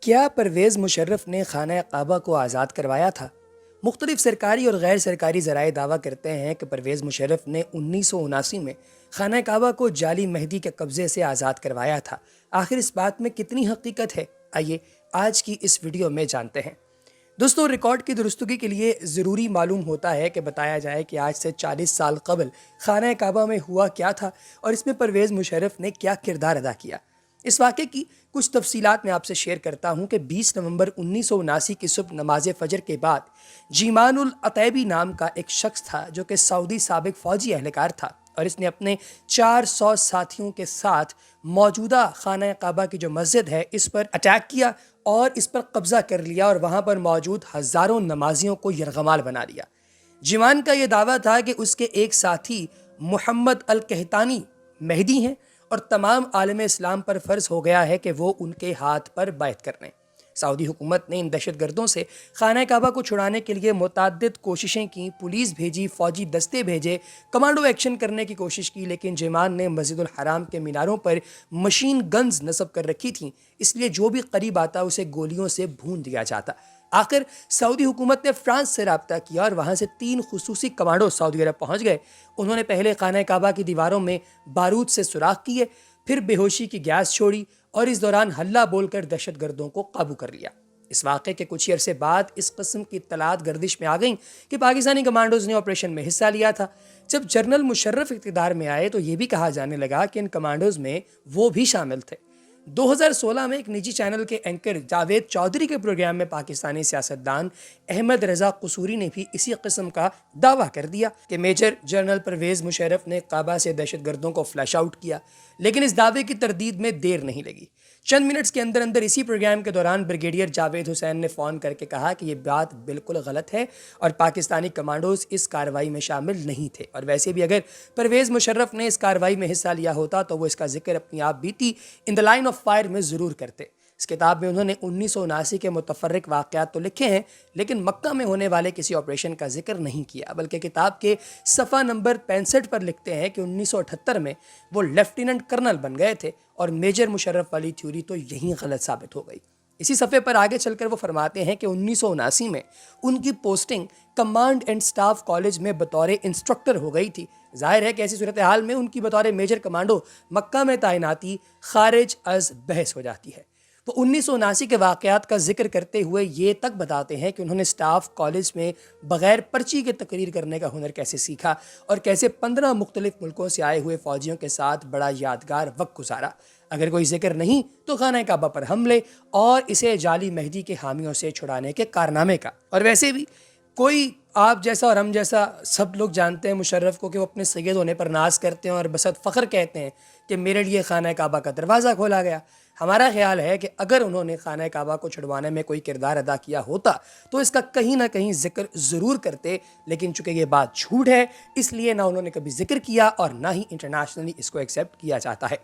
क्या परवेज़ मुशर्रफ ने खाना काबा को आज़ाद करवाया था? मुख्तलिफ सरकारी और गैर सरकारी ज़राए दावा करते हैं कि परवेज़ मुशर्रफ ने 1979 में खाना काबा को जाली मेहदी के कब्ज़े से आज़ाद करवाया था। आखिर इस बात में कितनी हकीकत है, आइए आज की इस वीडियो में जानते हैं। दोस्तों, रिकॉर्ड की दुरुस्तगी के लिए ज़रूरी मालूम होता है कि बताया जाए कि आज से 40 साल कबल खाना काबा में हुआ क्या था और इसमें परवेज़ मुशर्रफ ने क्या किरदार अदा किया। इस वाक़े की कुछ तफसीलात मैं आपसे शेयर करता हूँ कि 20 नवंबर 1979 की सुबह नमाज फ़जर के बाद जीमानुल अतैबी नाम का एक शख्स था जो कि सऊदी साबिक फ़ौजी एहलकार था और इसने अपने 400 साथियों के साथ मौजूदा खाना काबा की जो मस्जिद है इस पर अटैक किया और इस पर कब्ज़ा कर लिया और वहाँ पर मौजूद हज़ारों नमाजियों को यरगमाल बना दिया। जीमान का यह दावा था कि उसके एक साथी मुहम्मद अल कहतानी मेहदी हैं और तमाम आलम इस्लाम पर फ़र्ज़ हो गया है कि वो उनके हाथ पर बैत कर लें। सऊदी हुकूमत ने इन दहशत गर्दों से खाना काबा को छुड़ाने के लिए मुतअद्दिद कोशिशें की, पुलिस भेजी, फ़ौजी दस्ते भेजे, कमांडो एक्शन करने की कोशिश की, लेकिन जीमान ने मस्जिदुल हराम के मीनारों पर मशीन गन्स नस्ब कर रखी थीं, इसलिए जो भी करीब आता उसे गोलियों से भून दिया जाता। आखिर सऊदी हुकूमत ने फ्रांस से रब्ता किया और वहाँ से 3 खुसूसी कमांडो सऊदी अरब पहुँच गए। उन्होंने पहले खाना काबा की दीवारों में बारूद से सुराख किए, फिर बेहोशी की गैस छोड़ी और इस दौरान हल्ला बोलकर दहशत गर्दों को काबू कर लिया। इस वाक़े के कुछ ही अरसे बाद इस किस्म की इत्तलात गर्दिश में आ गईं कि पाकिस्तानी कमांडोज ने ऑपरेशन में हिस्सा लिया था। जब जनरल मुशर्रफ इक़्तिदार में आए तो ये भी कहा जाने लगा कि इन कमांडोज में वो भी शामिल थे। 2016 में एक निजी चैनल के एंकर जावेद चौधरी के प्रोग्राम में पाकिस्तानी सियासतदान अहमद रजा कसूरी ने भी इसी किस्म का दावा कर दिया कि मेजर जनरल परवेज़ मुशर्रफ ने काबा से दहशत गर्दों को फ्लैश आउट किया, लेकिन इस दावे की तरदीद में देर नहीं लगी। चंद मिनट्स के अंदर अंदर इसी प्रोग्राम के दौरान ब्रिगेडियर जावेद हुसैन ने फ़ोन करके कहा कि ये बात बिल्कुल गलत है और पाकिस्तानी कमांडोज इस कार्रवाई में शामिल नहीं थे, और वैसे भी अगर परवेज़ मुशर्रफ ने इस कार्रवाई में हिस्सा लिया होता तो वो इसका जिक्र अपनी आप बीती in the line of fire में ज़रूर करते। इस किताब में उन्होंने 1979 के मुतफर्रिक वाक़यात तो लिखे हैं, लेकिन मक्का में होने वाले किसी ऑपरेशन का जिक्र नहीं किया, बल्कि किताब के सफ़ा नंबर 65 पर लिखते हैं कि 1978 में वो लेफ्टिनेंट कर्नल बन गए थे और मेजर मुशर्रफ वाली थ्योरी तो यहीं गलत साबित हो गई। इसी सफ़े पर आगे चलकर वो फरमाते हैं कि 1979 में उनकी posting command and staff college में बतौर इंस्ट्रक्टर हो गई थी। जाहिर है कि ऐसी सूरत हाल में उनकी बतौर मेजर कमांडो मक्का में तैनाती खारिज अज बहस हो जाती है। वो 1979 के वाक़यात का जिक्र करते हुए ये तक बताते हैं कि उन्होंने स्टाफ कॉलेज में बग़ैर पर्ची के तकरीर करने का हुनर कैसे सीखा और कैसे 15 मुख्तलिफ मुल्कों से आए हुए फ़ौजियों के साथ बड़ा यादगार वक्त गुजारा। अगर कोई जिक्र नहीं तो खाना काबा पर हमले और इसे जाली मेहदी के हामियों से छुड़ाने के कारनामे का। और वैसे भी कोई आप जैसा और हम जैसा सब लोग जानते हैं मुशर्रफ को कि वो अपने सैयद होने पर नाज करते हैं और बसत फ़ख्र कहते हैं कि मेरे लिए खाना काबा का दरवाज़ा खोला गया। हमारा ख्याल है कि अगर उन्होंने खाना काबा को छुड़वाने में कोई किरदार अदा किया होता तो इसका कहीं ना कहीं जिक्र ज़रूर करते, लेकिन चूँकि ये बात झूठ है इसलिए ना उन्होंने कभी जिक्र किया और ना ही इंटरनेशनली इसको एक्सेप्ट किया जाता है।